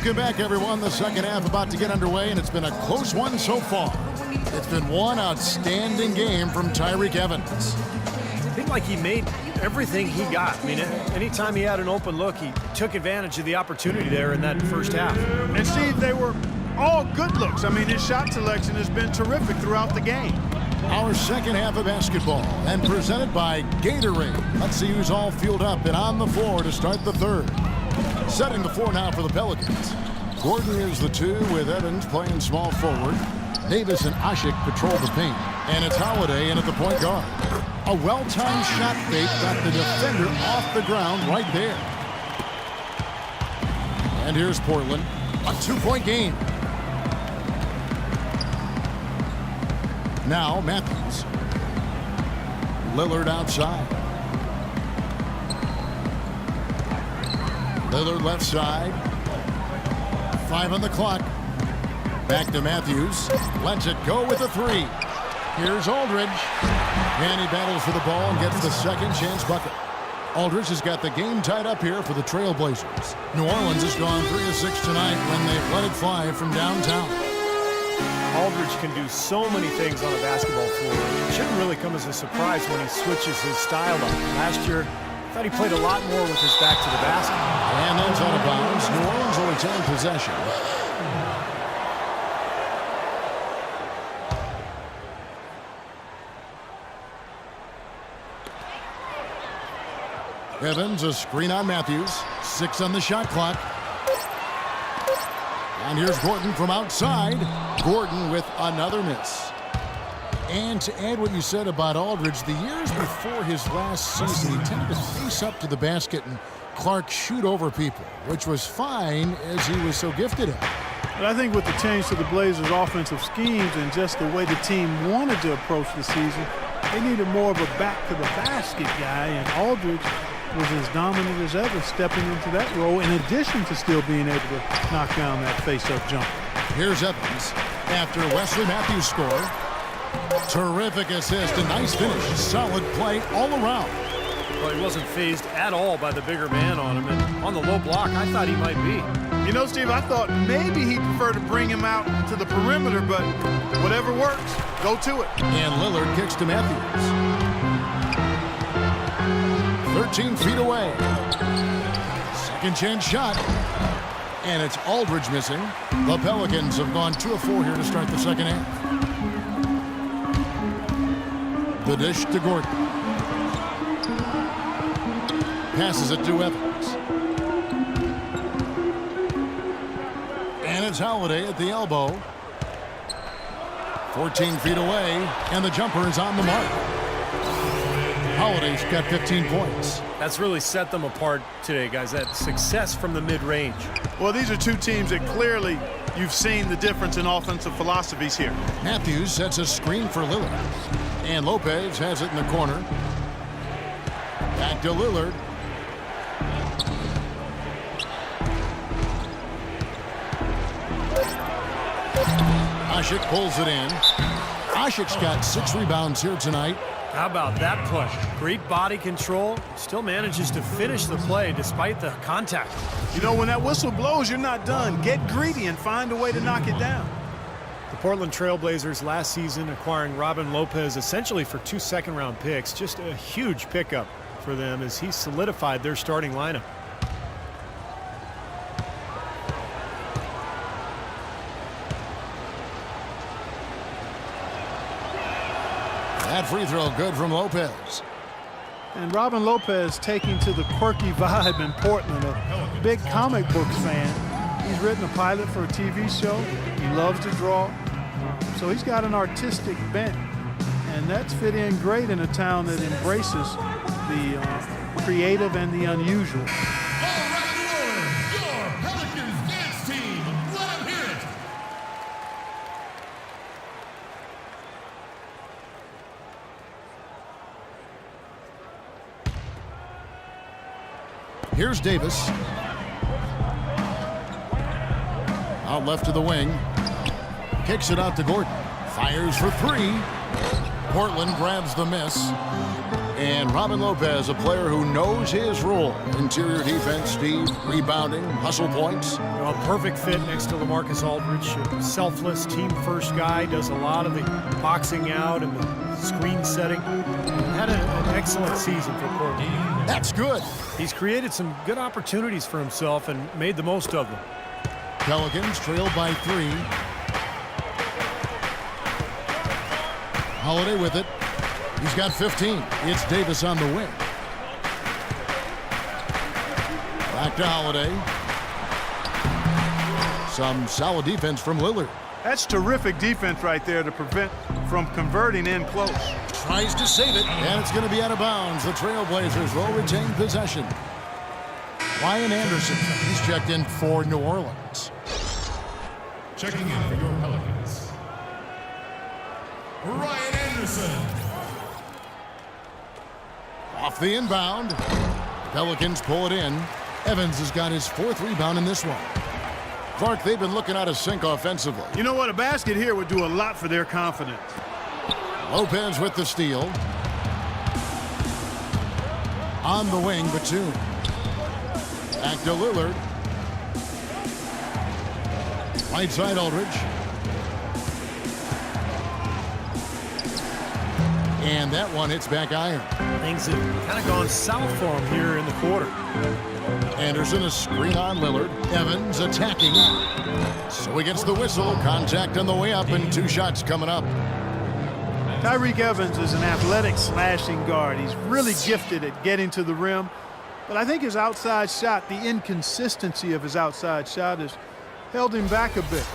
Welcome back, everyone. The second half about to get underway, and it's been a close one so far. It's been one outstanding game from Tyreke Evans. I think like he made everything he got. I mean, anytime he had an open look, he took advantage of the opportunity there in that first half. And Steve, they were all good looks. I mean, his shot selection has been terrific throughout the game. Our second half of basketball, and presented by Gatorade. Let's see who's all fueled up and on the floor to start the third. Setting the floor now for the Pelicans. Gordon is the 2 with Evans playing small forward. Davis and Ashik patrol the paint. And it's Holiday in at the point guard. A well-timed shot fake got the defender off the ground right there. And here's Portland. A 2-point game. Now Matthews. Lillard outside. Lillard left side. 5 on the clock. Back to Matthews. Lets it go with a 3. Here's Aldridge. And he battles for the ball and gets the second chance bucket. Aldridge has got the game tied up here for the Trailblazers. New Orleans has gone 3 of 6 tonight when they've let it fly from downtown. Aldridge can do so many things on a basketball floor. It shouldn't really come as a surprise when he switches his style up. Last year, I thought he played a lot more with his back to the basket. And that's out of bounds. New Orleans will retain possession. Evans, a screen on Matthews. 6 on the shot clock. And here's Gordon from outside. Gordon with another miss. And to add what you said about Aldridge, the years before his last season, he tended to face up to the basket and Clark shoot over people, which was fine as he was so gifted at it. But I think with the change to the Blazers' offensive schemes and just the way the team wanted to approach the season, they needed more of a back-to-the-basket guy, and Aldridge was as dominant as ever stepping into that role, in addition to still being able to knock down that face-up jumper. Here's Evans after Wesley Matthews scored. Terrific assist, a nice finish, solid play all around. Well, he wasn't phased at all by the bigger man on him, and on the low block, I thought he might be. You know, Steve, I thought maybe he'd prefer to bring him out to the perimeter, but whatever works, go to it. And Lillard kicks to Matthews. 13 feet away. Second chance shot. And it's Aldridge missing. The Pelicans have gone 2 of 4 here to start the second half. The dish to Gordon. Passes it to Evans. And it's Holiday at the elbow. 14 feet away, and the jumper is on the mark. Holiday's got 15 points. That's really set them apart today, guys. That success from the mid-range. Well, these are two teams that clearly you've seen the difference in offensive philosophies here. Matthews sets a screen for Lillard. And Lopez has it in the corner. Back to Lillard. Ashik pulls it in. Ashik's got 6 rebounds here tonight. How about that push? Great body control. Still manages to finish the play despite the contact. You know, when that whistle blows, you're not done. Get greedy and find a way to knock it down. The Portland Trailblazers last season acquiring Robin Lopez essentially for 2 second-round picks. Just a huge pickup for them as he solidified their starting lineup. That free throw good from Lopez. And Robin Lopez taking to the quirky vibe in Portland, a big comic books fan. He's written a pilot for a TV show. He loves to draw. So he's got an artistic bent. And that's fit in great in a town that embraces the creative and the unusual. All right, New Orleans, your Pelicans dance team. Let them hear it. Here's Davis. Out left to the wing. Kicks it out to Gordon. Fires for 3. Portland grabs the miss. And Robin Lopez, a player who knows his role. Interior defense, Steve, rebounding, hustle points. A perfect fit next to LaMarcus Aldridge. A selfless, team-first guy. Does a lot of the boxing out and the screen setting. Had an excellent season for Portland. That's good. He's created some good opportunities for himself and made the most of them. Pelicans trail by 3. Holiday with it. He's got 15. It's Davis on the wing. Back to Holiday. Some solid defense from Lillard. That's terrific defense right there to prevent from converting in close. Tries to save it, and it's going to be out of bounds. The Trailblazers will retain possession. Ryan Anderson, he's checked in for New Orleans. Checking in for your Pelicans, Ryan Anderson. Off the inbound. Pelicans pull it in. Evans has got his 4th rebound in this one. Clark, they've been looking out of sync offensively. You know what? A basket here would do a lot for their confidence. Lopez with the steal. On the wing, Batum. Back to Lillard. Right side, Aldridge. And that one hits back iron. Things have kind of gone south for him here in the quarter. Anderson, a screen on Lillard. Evans attacking. So he gets the whistle. Contact on the way up and 2 shots coming up. Tyreke Evans is an athletic slashing guard. He's really gifted at getting to the rim. But I think his outside shot, the inconsistency of his outside shot has held him back a bit.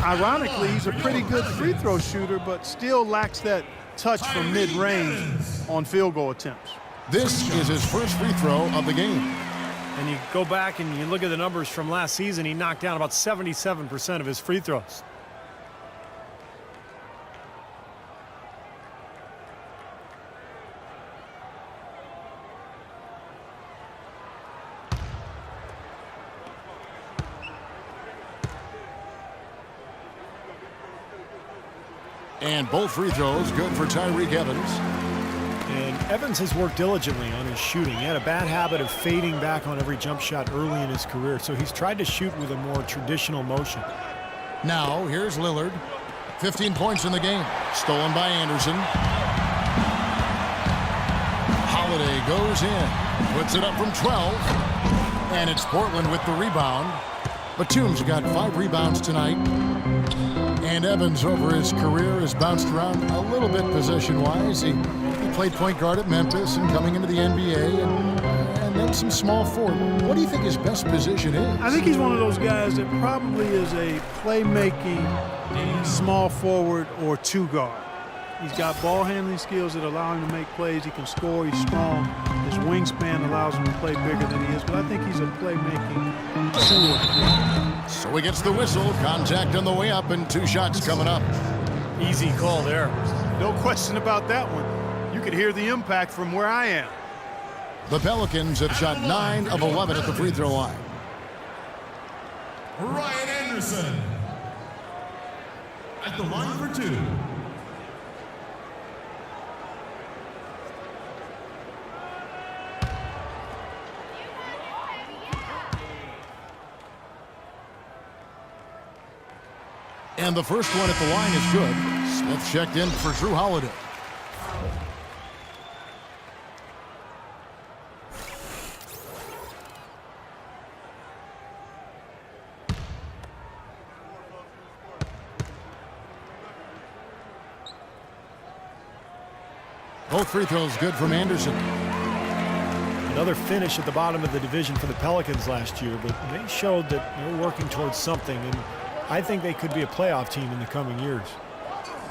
Ironically, he's a pretty good free throw shooter, but still lacks that touch from mid-range on field goal attempts. This is his first free throw of the game. And you go back and you look at the numbers from last season, he knocked down about 77% of his free throws. And both free throws good for Tyreke Evans. And Evans has worked diligently on his shooting. He had a bad habit of fading back on every jump shot early in his career, so he's tried to shoot with a more traditional motion. Now, here's Lillard. 15 points in the game. Stolen by Anderson. Holiday goes in. Puts it up from 12. And it's Portland with the rebound. Batum's got 5 rebounds tonight. And Evans, over his career, has bounced around a little bit possession-wise. He played point guard at Memphis and coming into the NBA and then some small forward. What do you think his best position is? I think he's one of those guys that probably is a playmaking small forward or 2 guard. He's got ball handling skills that allow him to make plays. He can score. He's strong. His wingspan allows him to play bigger than he is. But I think he's a playmaking 2 or 3. So he gets the whistle. Contact on the way up and 2 shots coming up. Easy call there. No question about that one. You could hear the impact from where I am. The Pelicans have shot 9 of 11 at the free throw line. Ryan Anderson at the line for 2. And the first one at the line is good. Smith checked in for Drew Holiday. Both free throws good from Anderson. Another finish at the bottom of the division for the Pelicans last year, but they showed that they're working towards something, and I think they could be a playoff team in the coming years.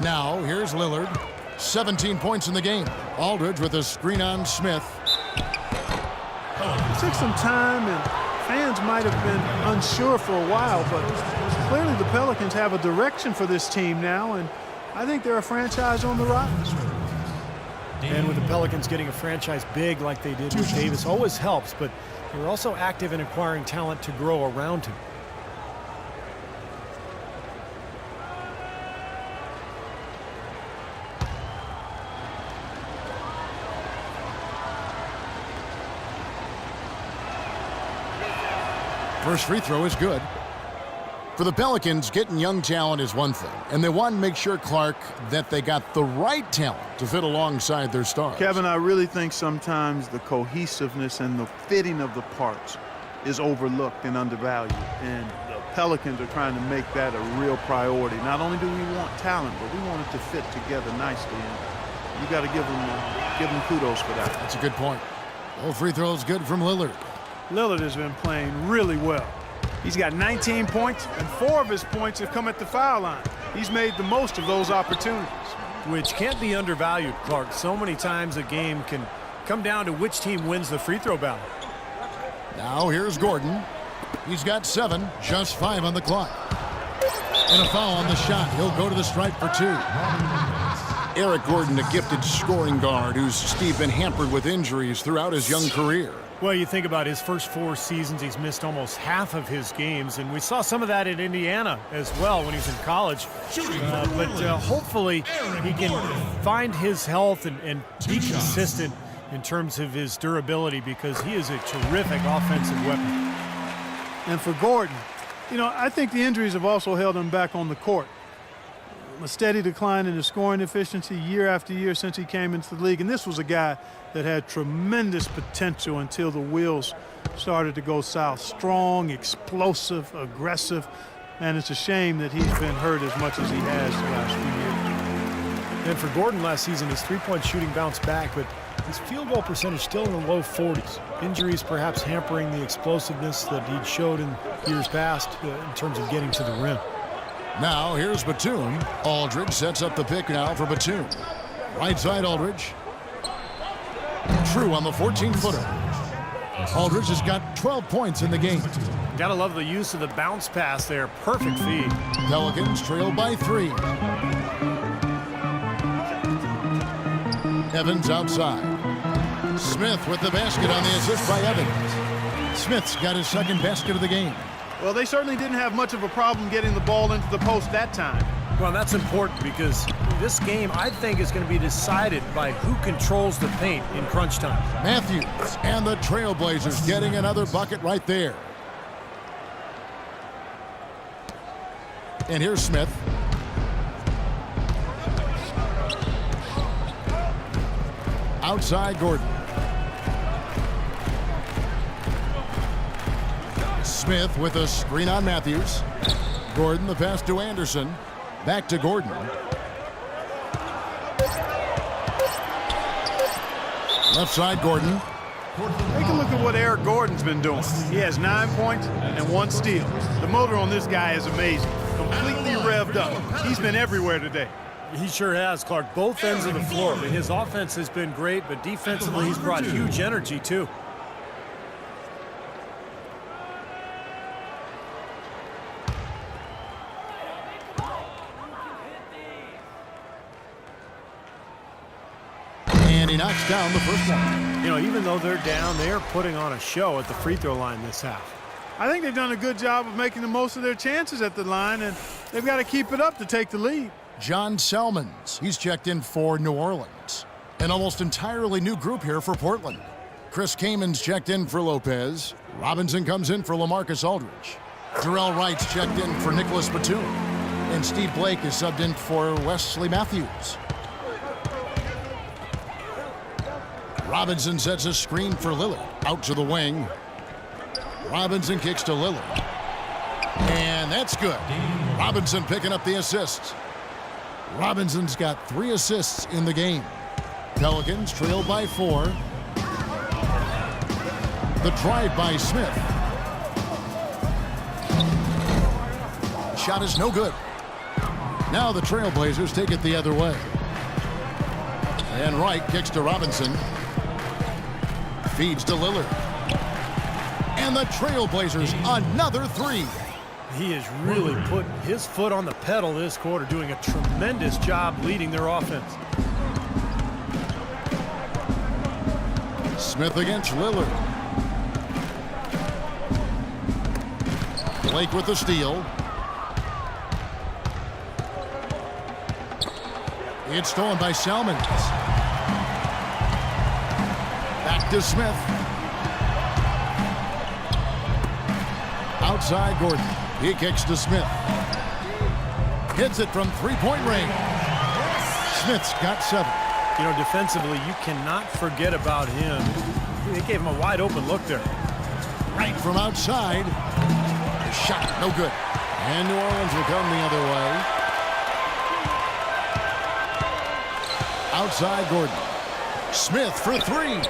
Now, here's Lillard. 17 points in the game. Aldridge with a screen on Smith. It took some time, and fans might have been unsure for a while, but clearly the Pelicans have a direction for this team now, and I think they're a franchise on the rise. And with the Pelicans getting a franchise big like they did with Davis always helps, but they're also active in acquiring talent to grow around him. First free throw is good. For the Pelicans, getting young talent is one thing, and they want to make sure, Clark, that they got the right talent to fit alongside their stars. Kevin, I really think sometimes the cohesiveness and the fitting of the parts is overlooked and undervalued, and the Pelicans are trying to make that a real priority. Not only do we want talent, but we want it to fit together nicely, and you got to give them kudos for that. That's a good point. All free throws good from Lillard. Lillard has been playing really well. He's got 19 points, and 4 of his points have come at the foul line. He's made the most of those opportunities. Which can't be undervalued, Clark. So many times a game can come down to which team wins the free throw battle. Now here's Gordon. He's got 7, just 5 on the clock. And a foul on the shot. He'll go to the stripe for 2. Eric Gordon, a gifted scoring guard who's, Steve, been hampered with injuries throughout his young career. Well, you think about his first 4 seasons, he's missed almost half of his games, and we saw some of that in Indiana as well when he was in college. But hopefully he can find his health and be consistent in terms of his durability, because he is a terrific offensive weapon. And for Gordon, I think the injuries have also held him back on the court. A steady decline in his scoring efficiency year after year since he came into the league. And this was a guy that had tremendous potential until the wheels started to go south. Strong, explosive, aggressive. And it's a shame that he's been hurt as much as he has the last few years. And for Gordon last season, his three-point shooting bounced back, but his field goal percentage still in the low 40s. Injuries perhaps hampering the explosiveness that he'd showed in years past in terms of getting to the rim. Now here's Batum. Aldridge sets up the pick now for Batum. Right side Aldridge. True on the 14-footer. Aldridge has got 12 points in the game. Gotta love the use of the bounce pass there. Perfect feed. Pelicans trail by 3. Evans outside. Smith with the basket on the assist by Evans. Smith's got his second basket of the game. Well, they certainly didn't have much of a problem getting the ball into the post that time. Well, that's important because this game, I think, is going to be decided by who controls the paint in crunch time. Matthews and the Trailblazers getting another bucket right there. And here's Smith. Outside Gordon. Smith with a screen on Matthews. Gordon the pass to Anderson. Back to Gordon. Left side Gordon. Take a look at what Eric Gordon's been doing. He has 9 points and 1 steal. The motor on this guy is amazing. Completely revved up. He's been everywhere today. He sure has, Clark. Both ends of the floor. I mean, his offense has been great, but defensively he's brought huge energy too. And he knocks down the first one. Even though they're down, they are putting on a show at the free throw line this half. I think they've done a good job of making the most of their chances at the line, and they've got to keep it up to take the lead. John Selmans, he's checked in for New Orleans. An almost entirely new group here for Portland. Chris Kamen's checked in for Lopez. Robinson comes in for LaMarcus Aldridge. Jarrell Wright's checked in for Nicholas Batum. And Steve Blake is subbed in for Wesley Matthews. Robinson sets a screen for Lillard. Out to the wing. Robinson kicks to Lillard. And that's good. Robinson picking up the assists. Robinson's got 3 assists in the game. Pelicans trail by 4. The drive by Smith. Shot is no good. Now the Trailblazers take it the other way. And Wright kicks to Robinson. Feeds to Lillard. And the Trailblazers another 3. He has really put his foot on the pedal this quarter, doing a tremendous job leading their offense. Smith against Lillard. Blake with the steal. It's stolen by Selmans. Back to Smith. Outside Gordon. He kicks to Smith. Hits it from three-point range. Smith's got 7. You know, defensively, you cannot forget about him. They gave him a wide-open look there. Right from outside. Shot, no good. And New Orleans will come the other way. Outside Gordon. Smith for 3.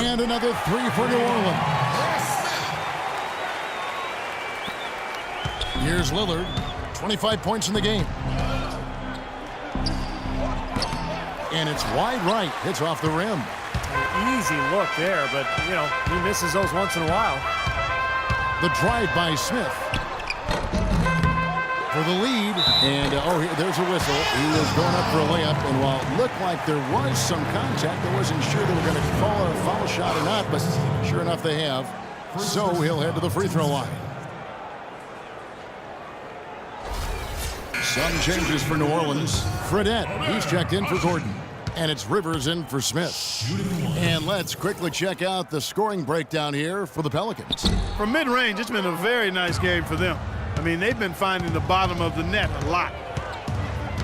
And another 3 for New Orleans. Here's Lillard. 25 points in the game. And it's wide right. Hits off the rim. Easy look there, but, you know, he misses those once in a while. The drive by Smith. For the lead. And, there's a whistle. He was going up for a layup. And while it looked like there was some contact, I wasn't sure they were going to call a foul shot or not, but sure enough they have. So he'll head to the free throw line. Some changes for New Orleans. Fredette, he's checked in for Gordon. And it's Rivers in for Smith. And let's quickly check out the scoring breakdown here for the Pelicans. From mid-range, it's been a very nice game for them. I mean, they've been finding the bottom of the net a lot.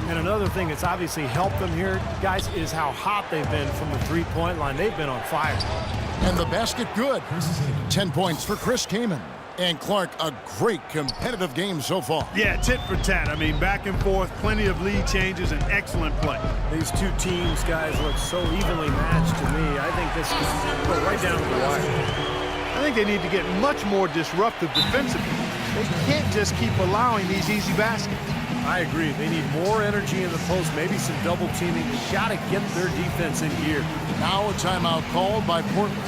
And another thing that's obviously helped them here, guys, is how hot they've been from the three-point line. They've been on fire. And the basket good. 10 points for Chris Kaman. And Clark, a great competitive game so far. Yeah, tit for tat. I mean, back and forth, plenty of lead changes, and excellent play. These two teams, guys, look so evenly matched to me. I think this could go right down to the wire. I think they need to get much more disruptive defensively. They can't just keep allowing these easy baskets. I agree. They need more energy in the post, maybe some double teaming. They've got to get their defense in gear. Now a timeout called by Portland.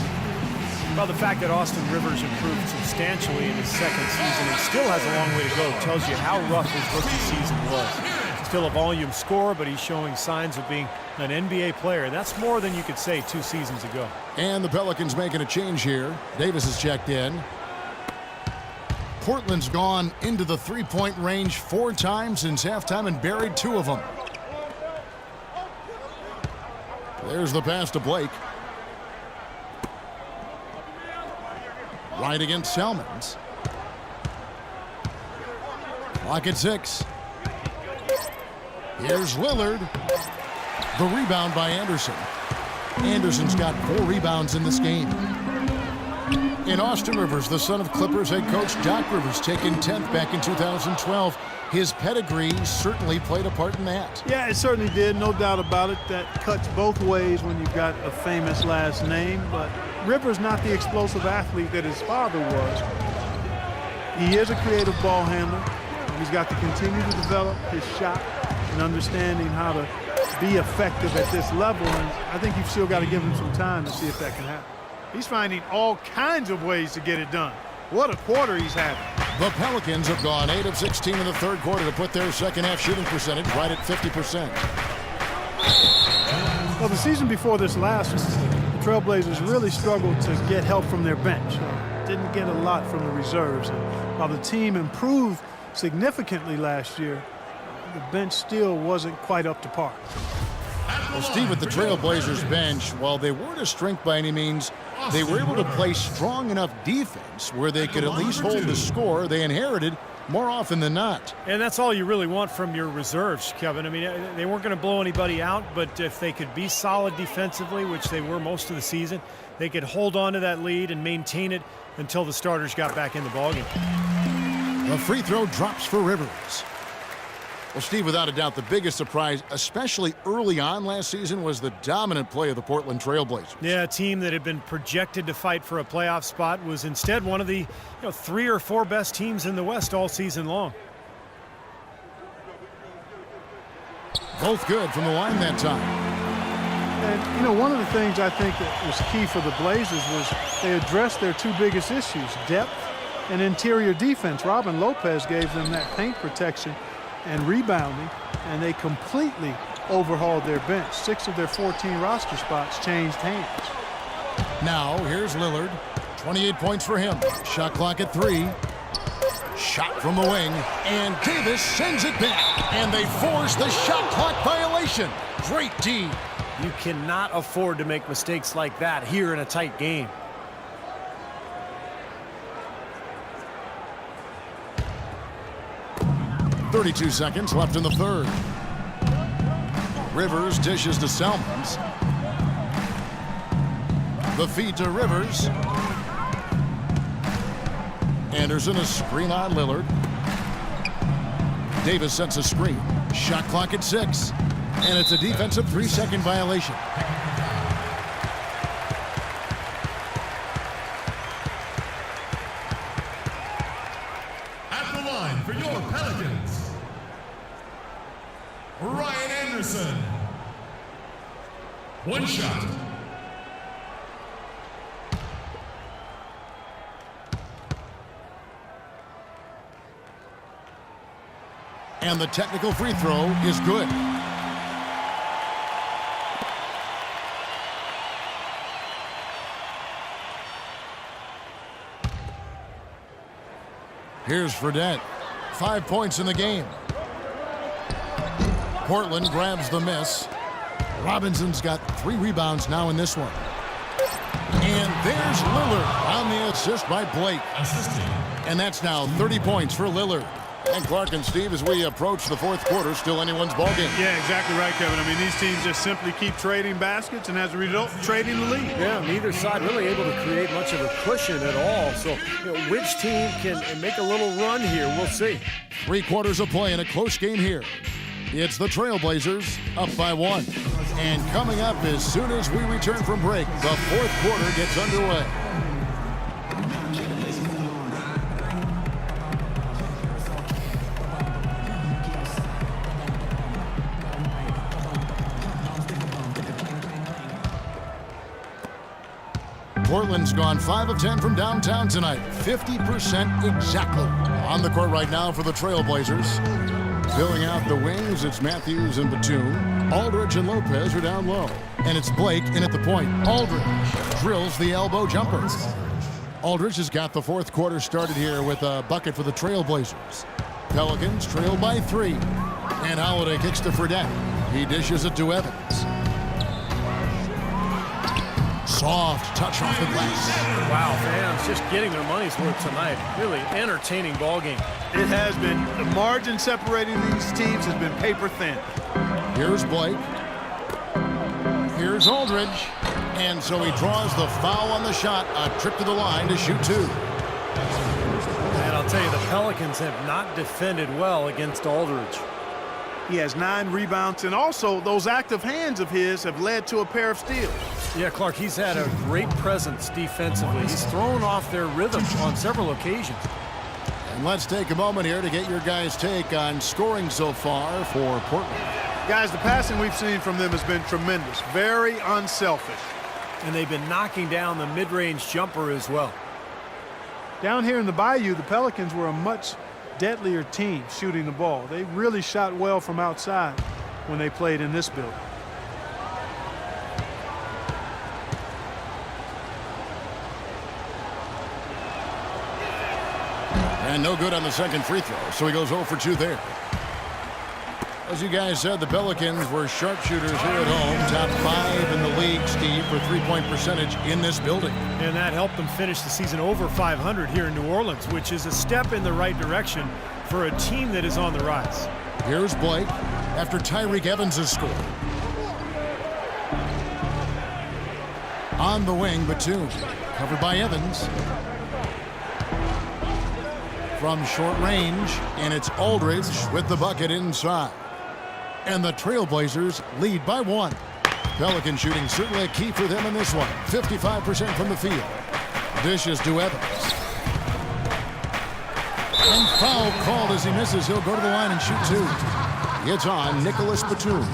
Well, the fact that Austin Rivers improved substantially in his second season and still has a long way to go tells you how rough his rookie season was. Still a volume scorer, but he's showing signs of being an NBA player. That's more than you could say 2 seasons ago. And the Pelicans making a change here. Davis is checked in. Portland's gone into the three-point range 4 times since halftime and buried 2 of them. There's the pass to Blake. Right against Salmons. Clock at 6. Here's Lillard. The rebound by Anderson. Anderson's got 4 rebounds in this game. In Austin Rivers, the son of Clippers head coach Doc Rivers, taken 10th back in 2012. His pedigree certainly played a part in that. Yeah, it certainly did, no doubt about it. That cuts both ways when you've got a famous last name, but Rivers not the explosive athlete that his father was. He is a creative ball handler. He's got to continue to develop his shot and understanding how to be effective at this level, and I think you've still got to give him some time to see if that can happen. He's finding all kinds of ways to get it done. What a quarter he's having. The Pelicans have gone 8 of 16 in the third quarter to put their second-half shooting percentage right at 50%. Well, the season before this last one, the Trailblazers really struggled to get help from their bench. Didn't get a lot from the reserves. And while the team improved significantly last year, the bench still wasn't quite up to par. Well, Steve, with the Trailblazers bench, while they weren't a strength by any means, they were able to play strong enough defense where they could at least hold the score they inherited more often than not. And that's all you really want from your reserves, Kevin. I mean, they weren't going to blow anybody out, but if they could be solid defensively, which they were most of the season, they could hold on to that lead and maintain it until the starters got back in the ballgame. The free throw drops for Rivers. Well, Steve, without a doubt, the biggest surprise, especially early on last season, was the dominant play of the Portland Trailblazers. Yeah, a team that had been projected to fight for a playoff spot was instead one of the 3 or 4 best teams in the West all season long. Both good from the line that time. And, one of the things I think that was key for the Blazers was they addressed their 2 biggest issues, depth and interior defense. Robin Lopez gave them that paint protection and rebounding, and they completely overhauled their bench. 6 of their 14 roster spots changed hands. Now, here's Lillard. 28 points for him. Shot clock at 3. Shot from the wing, and Davis sends it back, and they force the shot clock violation. Great D. You cannot afford to make mistakes like that here in a tight game. 32 seconds left in the third. Rivers dishes to Selmans. The feed to Rivers. Anderson a screen on Lillard. Davis sets a screen. Shot clock at 6. And it's a defensive 3-second violation. At the line for your Pelicans, Ryan Anderson. One shot. And the technical free throw is good. Here's Fredette. 5 points in the game. Portland grabs the miss. Robinson's got 3 rebounds now in this one. And there's Lillard on the assist by Blake. Assisting. And that's now 30 points for Lillard. And Clark and Steve, as we approach the fourth quarter, still anyone's ballgame. Yeah, exactly right, Kevin. I mean, these teams just simply keep trading baskets, and as a result, trading the lead. Yeah, neither side really able to create much of a cushion at all. So, which team can make a little run here? We'll see. 3 quarters of play in a close game here. It's the Trailblazers up by 1. And coming up as soon as we return from break, the fourth quarter gets underway. Portland's gone 5 of 10 from downtown tonight. 50% exactly. On the court right now for the Trailblazers. Filling out the wings, it's Matthews and Batum. Aldridge and Lopez are down low. And it's Blake in at the point. Aldridge drills the elbow jumper. Aldridge has got the fourth quarter started here with a bucket for the Trailblazers. Pelicans trail by 3. And Holiday kicks to Fredette. He dishes it to Evans. Soft touch off the glass. Wow, fans just getting their money's worth tonight. Really entertaining ball game. It has been. The margin separating these teams has been paper thin. Here's Blake. Here's Aldridge. And so he draws the foul on the shot. A trip to the line to shoot 2. And I'll tell you, the Pelicans have not defended well against Aldridge. He has 9 rebounds, and also those active hands of his have led to a pair of steals. Yeah, Clark, he's had a great presence defensively. He's thrown off their rhythm on several occasions. And let's take a moment here to get your guys' take on scoring so far for Portland. Guys, the passing we've seen from them has been tremendous. Very unselfish. And they've been knocking down the mid-range jumper as well. Down here in the Bayou, the Pelicans were a much deadlier team shooting the ball. They really shot well from outside when they played in this building. And no good on the second free throw, so he goes 0 for 2 there. As you guys said, the Pelicans were sharpshooters here at home. Top 5 in the league, Steve, for three-point percentage in this building. And that helped them finish the season over 500 here in New Orleans, which is a step in the right direction for a team that is on the rise. Here's Blake after Tyreke Evans has scored. On the wing, Batum, covered by Evans. From short range, and it's Aldridge with the bucket inside. And the Trailblazers lead by 1. Pelican shooting certainly a key for them in this one. 55% from the field. Dishes to Evans. And foul called as he misses. He'll go to the line and shoot 2. It's on Nicholas Batum.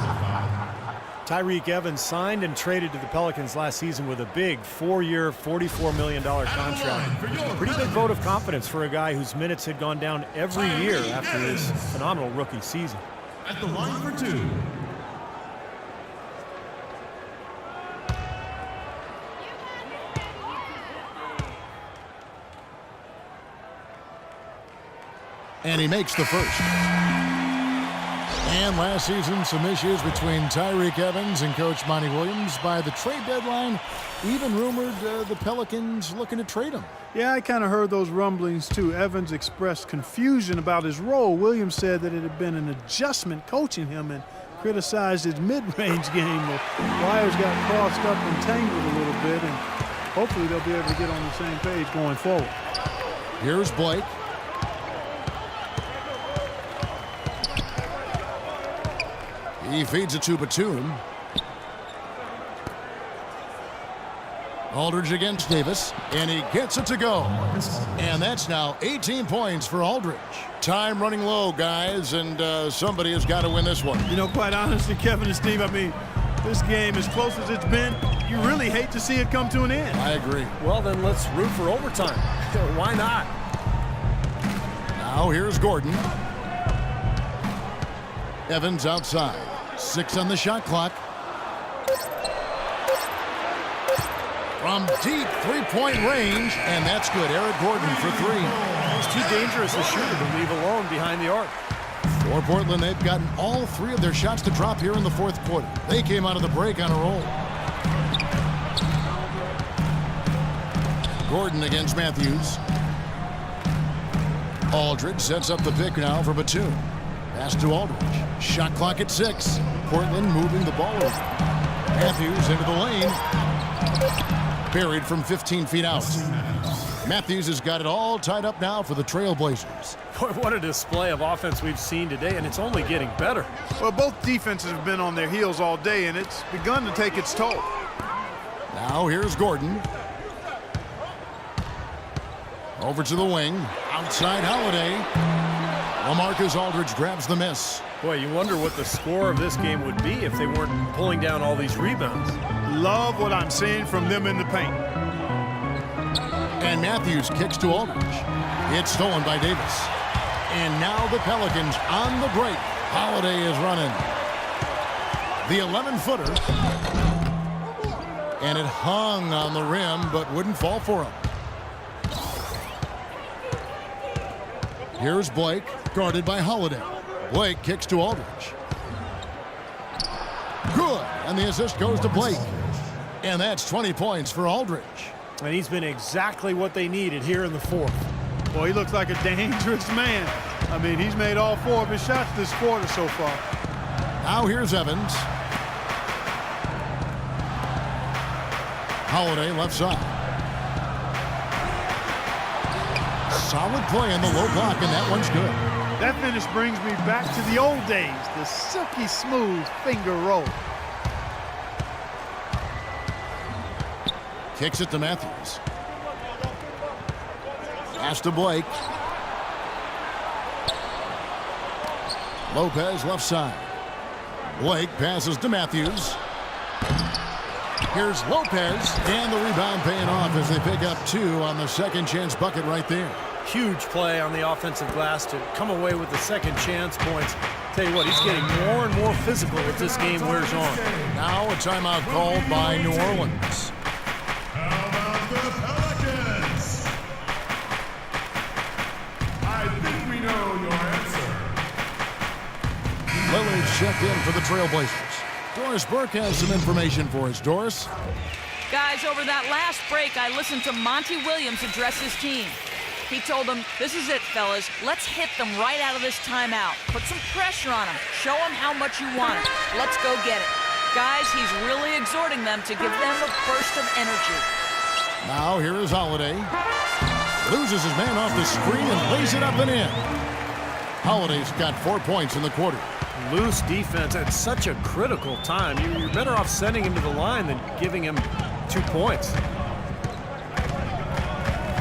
Tyreke Evans signed and traded to the Pelicans last season with a big 4-year, $44 million contract. A pretty big vote of confidence for a guy whose minutes had gone down every year after his phenomenal rookie season. At the line for 2. And he makes the first. And last season, some issues between Tyreek Evans and Coach Monty Williams. By the trade deadline, even rumored the Pelicans looking to trade him. Yeah, I kind of heard those rumblings too. Evans expressed confusion about his role. Williams said that it had been an adjustment coaching him and criticized his mid-range game. The wires got crossed up and tangled a little bit, and hopefully they'll be able to get on the same page going forward. Here's Blake. He feeds it to Batum. Aldridge against Davis, and he gets it to go. And that's now 18 points for Aldridge. Time running low, guys, and somebody has got to win this one. You know, quite honestly, Kevin and Steve, I mean, this game, as close as it's been, you really hate to see it come to an end. I agree. Well, then let's root for overtime. Why not? Now here's Gordon. Evans outside. 6 on the shot clock. From deep three-point range, and that's good. Eric Gordon for 3. He's too dangerous a shooter to leave alone behind the arc. For Portland, they've gotten all 3 of their shots to drop here in the fourth quarter. They came out of the break on a roll. Gordon against Matthews. Aldridge sets up the pick now for Batum. Pass to Aldridge. Shot clock at 6. Portland moving the ball over. Matthews into the lane. Buried from 15 feet out. Matthews has got it all tied up now for the Trailblazers. Boy, what a display of offense we've seen today, and it's only getting better. Well, both defenses have been on their heels all day, and it's begun to take its toll. Now here's Gordon. Over to the wing. Outside Holiday. LaMarcus Aldridge grabs the miss. Boy, you wonder what the score of this game would be if they weren't pulling down all these rebounds. Love what I'm seeing from them in the paint. And Matthews kicks to Aldridge. It's stolen by Davis. And now the Pelicans on the break. Holiday is running. The 11-footer. And it hung on the rim, but wouldn't fall for him. Here's Blake, guarded by Holiday. Blake kicks to Aldridge. Good, and the assist goes to Blake. And that's 20 points for Aldridge. And he's been exactly what they needed here in the fourth. Boy, he looks like a dangerous man. I mean, he's made all 4 of his shots this quarter so far. Now here's Evans. Holiday left side. Solid play in the low block, and that one's good. That finish brings me back to the old days, the silky smooth finger roll. Kicks it to Matthews. Pass to Blake. Lopez left side. Blake passes to Matthews. Here's Lopez, and the rebound paying off as they pick up 2 on the second chance bucket right there. Huge play on the offensive glass to come away with the second chance points. Tell you what, he's getting more and more physical as this game wears on. Now a timeout called by New Orleans. How about the Pelicans? I think we know your answer. Lillard checked in for the Trailblazers. Doris Burke has some information for us. Doris? Guys, over that last break, I listened to Monty Williams address his team. He told them, this is it, fellas. Let's hit them right out of this timeout. Put some pressure on them. Show them how much you want it. Let's go get it. Guys, he's really exhorting them to give them a burst of energy. Now here is Holiday. Loses his man off the screen and lays it up and in. Holiday's got 4 points in the quarter. Loose defense at such a critical time. You're better off sending him to the line than giving him 2 points.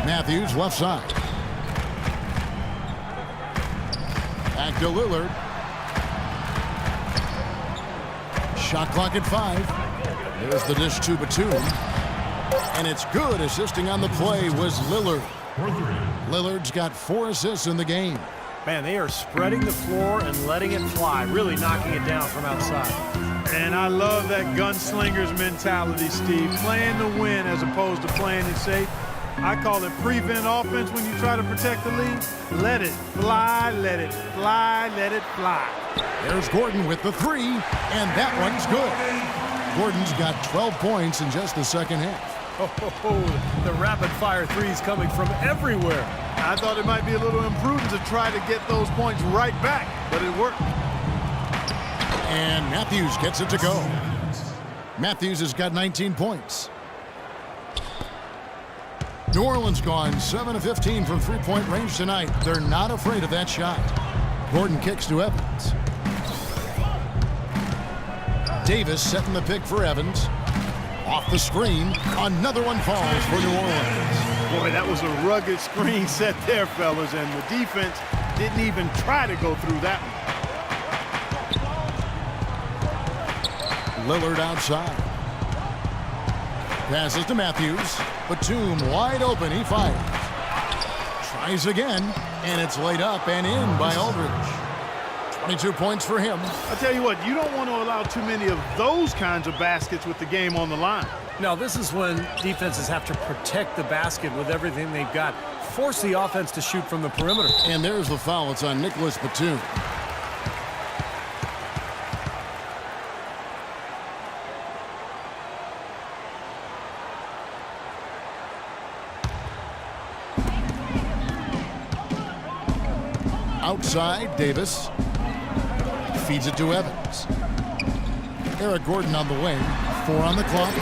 Matthews left side. Back to Lillard. Shot clock at 5. There's the dish to Batum. And it's good. Assisting on the play was Lillard. Lillard's got 4 assists in the game. Man, they are spreading the floor and letting it fly, really knocking it down from outside. And I love that gunslinger's mentality, Steve. Playing to win as opposed to playing it safe. I call it prevent offense when you try to protect the lead. Let it fly, let it fly, let it fly. There's Gordon with the three, and that one's good. Gordon's got 12 points in just the second half. Oh, the rapid-fire threes coming from everywhere. I thought it might be a little imprudent to try to get those points right back, but it worked. And Matthews gets it to go. Matthews has got 19 points. New Orleans gone 7 of 15 from three-point range tonight. They're not afraid of that shot. Gordon kicks to Evans. Davis setting the pick for Evans. Off the screen, another one falls for New Orleans. Boy, that was a rugged screen set there, fellas, and the defense didn't even try to go through that one. Lillard outside. Passes to Matthews. Batum wide open. He fires. Tries again, and it's laid up and in by Aldridge. 22 points for him. I tell you what, you don't want to allow too many of those kinds of baskets with the game on the line. Now, this is when defenses have to protect the basket with everything they've got. Force the offense to shoot from the perimeter. And there's the foul. It's on Nicholas Batum. Outside, Davis feeds it to Evans. Eric Gordon on the wing. 4 on the clock.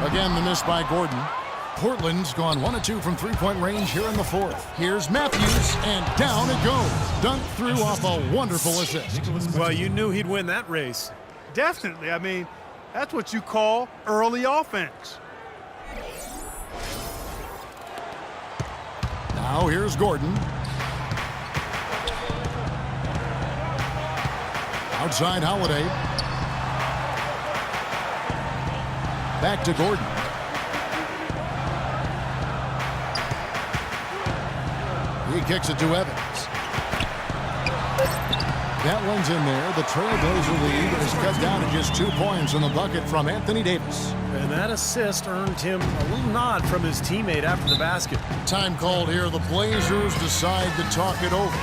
Again, the miss by Gordon. Portland's gone 1 of 2 from three-point range here in the fourth. Here's Matthews, and down it goes. Dunked through off a wonderful assist. Well, you knew he'd win that race. Definitely. I mean, that's what you call early offense. Now here's Gordon. Outside Holiday. Back to Gordon. He kicks it to Evans. That one's in there. The Trailblazer lead is cut down to just 2 points in the bucket from Anthony Davis. And that assist earned him a little nod from his teammate after the basket. Time called here. The Blazers decide to talk it over.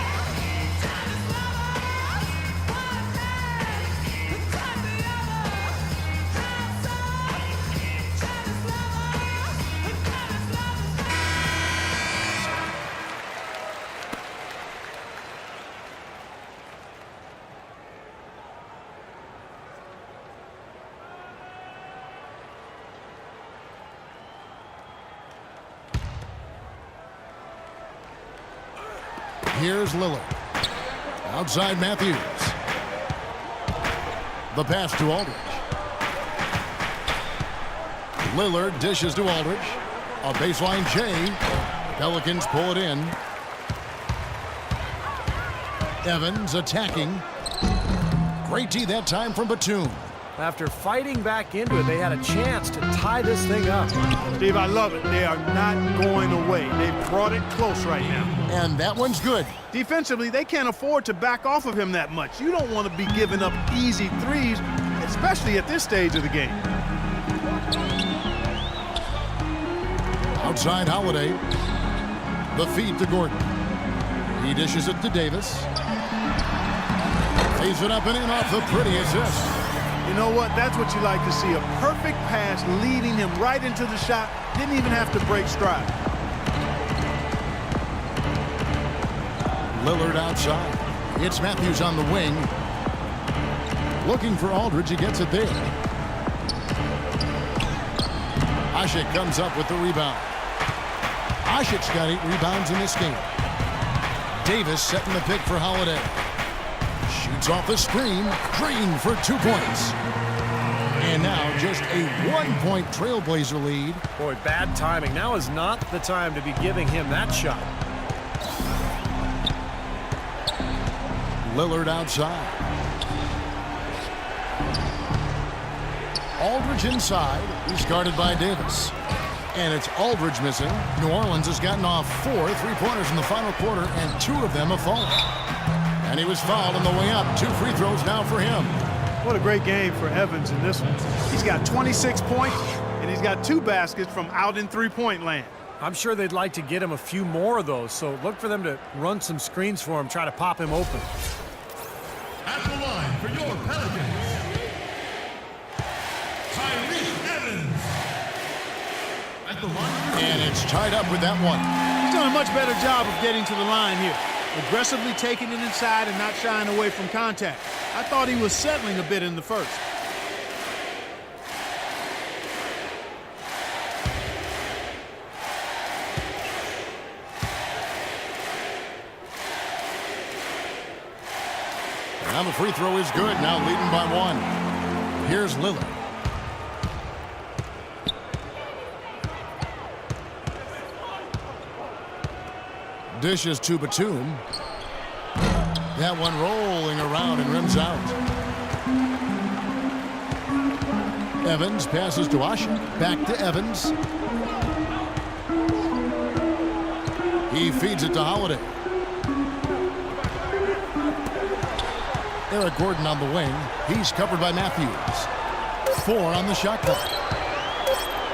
Here's Lillard. Outside Matthews. The pass to Aldridge. Lillard dishes to Aldridge. A baseline J. Pelicans pull it in. Evans attacking. Great D that time from Batum. After fighting back into it, they had a chance to tie this thing up. Steve, I love it. They are not going away. They've brought it close right now. And that one's good. Defensively, they can't afford to back off of him that much. You don't want to be giving up easy threes, especially at this stage of the game. Outside Holiday. The feed to Gordon. He dishes it to Davis. Lays it up and in off the pretty assist. You know what? That's what you like to see. A perfect pass leading him right into the shot. Didn't even have to break stride. Lillard outside. It's Matthews on the wing. Looking for Aldridge. He gets it there. Asik comes up with the rebound. Asik's got 8 rebounds in this game. Davis setting the pick for Holiday. Shoots off the screen. Green for 2 points. And now just a 1-point Trailblazer lead. Boy, bad timing. Now is not the time to be giving him that shot. Lillard outside. Aldridge inside. He's guarded by Davis. And it's Aldridge missing. New Orleans has gotten off 4 3-pointers in the final quarter, and 2 of them have fallen. And he was fouled on the way up. 2 free throws now for him. What a great game for Evans in this one. He's got 26 points, and he's got 2 baskets from out in three-point land. I'm sure they'd like to get him a few more of those, so look for them to run some screens for him, try to pop him open. At the line for your Pelicans, Evans. At the line. And it's tied up with that one. He's done a much better job of getting to the line here. Aggressively taking it inside and not shying away from contact. I thought he was settling a bit in the first. Now the free throw is good. Now leading by 1. Here's Lillard. Dishes to Batum. That one rolling around and rims out. Evans passes to Asha. Back to Evans. He feeds it to Holiday. Eric Gordon on the wing. He's covered by Matthews. 4 on the shot clock.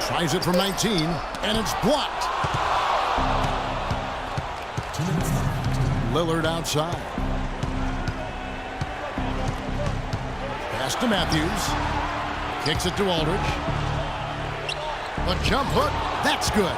Tries it from 19, and it's blocked. Lillard outside. Pass to Matthews. Kicks it to Aldridge. A jump hook. That's good.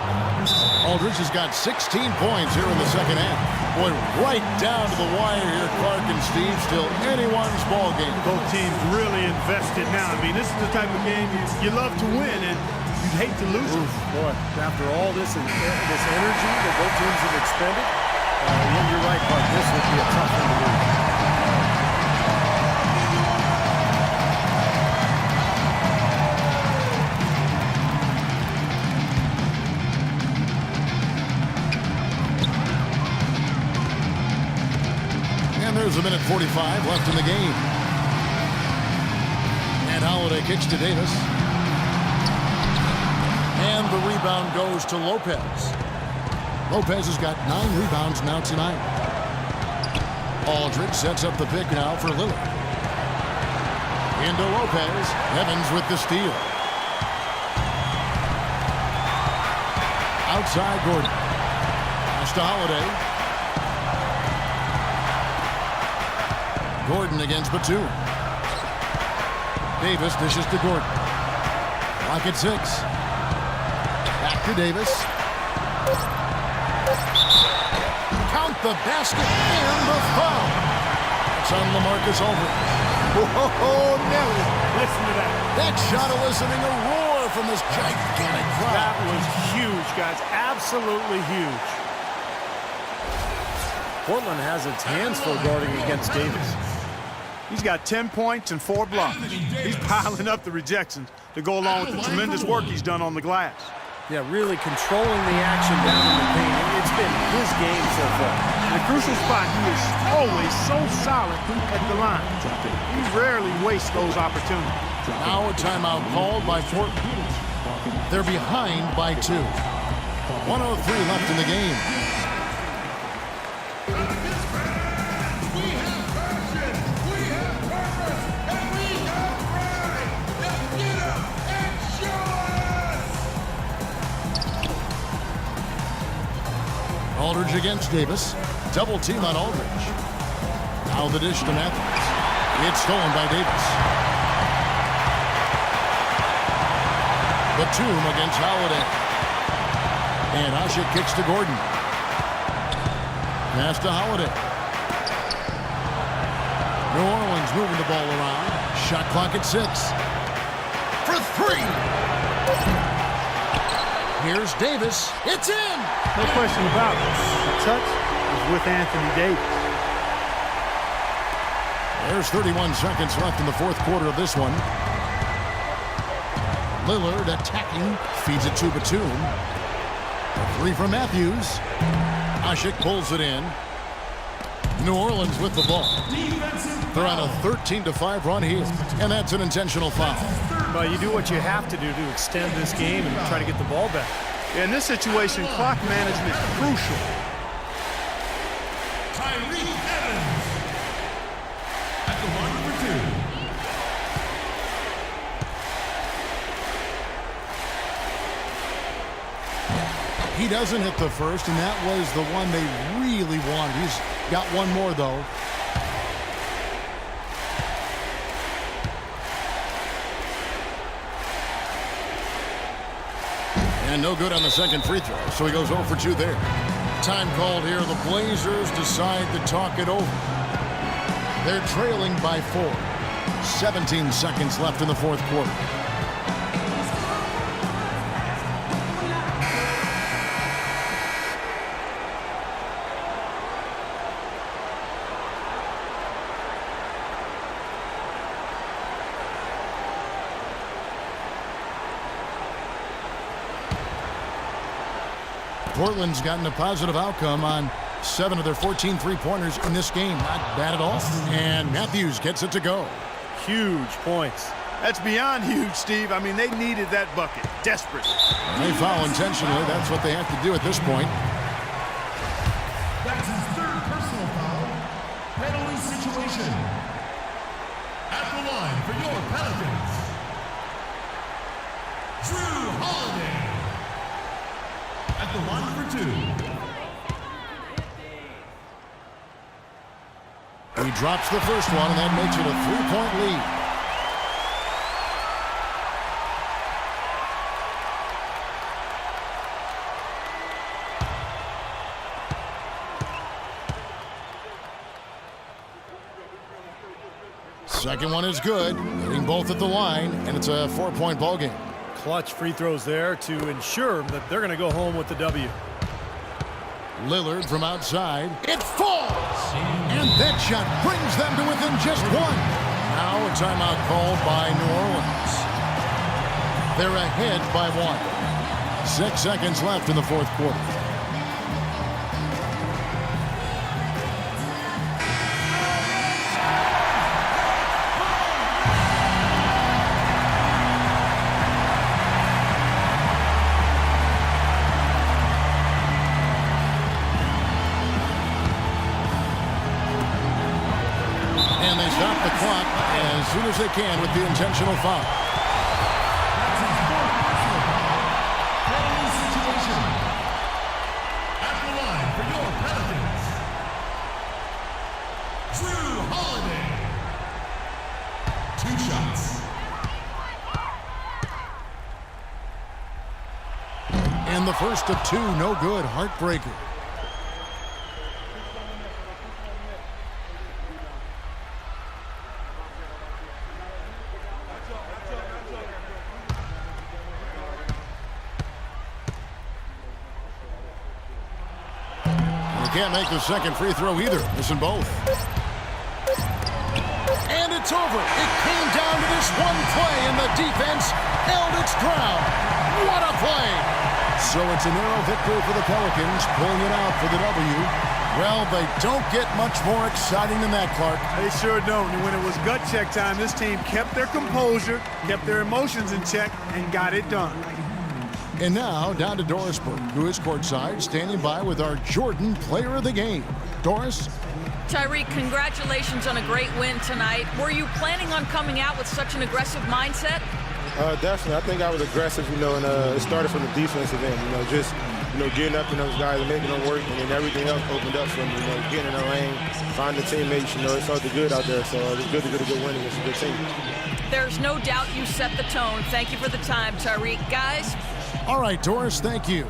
Aldridge has got 16 points here in the second half. Boy, right down to the wire here, Clark and Steve. Still anyone's ball game. Both teams really invested now. I mean, this is the type of game you love to win, and you'd hate to lose it. Boy, after all this energy that both teams have expended, you're right, Clark. This would be a tough one to lose. There's a minute 45 left in the game. And Holiday kicks to Davis. And the rebound goes to Lopez. Lopez has got 9 rebounds now tonight. Aldridge sets up the pick now for Lillard. Into Lopez. Evans with the steal. Outside Gordon. Pass to Holiday. Gordon against Batum. Davis dishes to Gordon. Clock at 6. Back to Davis. Count the basket and the foul. It's on LaMarcus Aldridge. Oh, Nelly. Listen to that. That shot eliciting a roar from this gigantic crowd. That was huge, guys. Absolutely huge. Portland has its hands full guarding against Davis. He's got 10 points and 4 blocks. He's piling up the rejections to go along with the tremendous work he's done on the glass. Yeah, really controlling the action down in the paint. It's been his game so far. In a crucial spot, he is always so solid at the line. He rarely wastes those opportunities. Now a timeout called by Portland. They're behind by 2. 1:03 left in the game. Aldridge against Davis. Double team on Aldridge. Now the dish to Matthews. It's stolen by Davis. Batum against Holiday. And Asha kicks to Gordon. Pass to Holiday. New Orleans moving the ball around. Shot clock at 6. For 3. Here's Davis. It's in. No question about it. The touch is with Anthony Davis. There's 31 seconds left in the fourth quarter of this one. Lillard attacking. Feeds it to Batum. A 3 from Matthews. Asha pulls it in. New Orleans with the ball. They're on a 13-5 run here. And that's an intentional foul. Well, you do what you have to do to extend this game and try to get the ball back. In this situation, clock management is crucial. Evans. At the line for 2. He doesn't hit the first, and that was the one they really wanted. He's got one more, though. And no good on the second free throw, so he goes 0 for 2 there. Time called here. The Blazers decide to talk it over. They're trailing by 4. 17 seconds left in the fourth quarter. Portland's gotten a positive outcome on 7 of their 14 three-pointers in this game. Not bad at all. And Matthews gets it to go. Huge points. That's beyond huge, Steve. I mean, they needed that bucket desperately. They foul intentionally. That's what they have to do at this point. That's his third personal foul. Penalty situation. At the line for your Pelicans, Drew Holiday. At the line for 2. He drops the first one, and that makes it a 3-point lead. Second one is good, hitting both at the line, and it's a 4-point ball game. Clutch free throws there to ensure that they're going to go home with the W. Lillard from outside. It falls! And that shot brings them to within just one. Now a timeout called by New Orleans. They're ahead by 1. 6 seconds left in the fourth quarter. And they stop the clock as soon as they can with the intentional foul. That's his fourth personal foul. Penalty situation. At the line for your Pelicans, Drew Holiday. 2 shots. And the first of 2, no good. Heartbreaker. Can't make the second free throw either. Missing both. And it's over. It came down to this one play, and the defense held its ground. What a play! So it's a narrow victory for the Pelicans, pulling it out for the W. Well, they don't get much more exciting than that, Clark. They sure don't. And when it was gut check time, this team kept their composure, kept their emotions in check, and got it done. And now, down to Doris Burke, who is courtside, standing by with our Jordan Player of the Game. Doris? Tyreek, congratulations on a great win tonight. Were you planning on coming out with such an aggressive mindset? Definitely. I think I was aggressive, and it started from the defensive end, just, getting up to those guys and making them work, and then everything else opened up for me, getting in the lane, finding the teammates, it felt good out there, so it was good to get a good win against a good team. There's no doubt you set the tone. Thank you for the time, Tyreek. Guys? All right, Doris, thank you.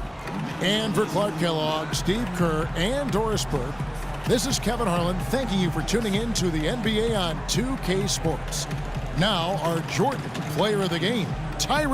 And for Clark Kellogg, Steve Kerr, and Doris Burke, this is Kevin Harlan thanking you for tuning in to the NBA on 2K Sports. Now, our Jordan Player of the Game, Tyreek.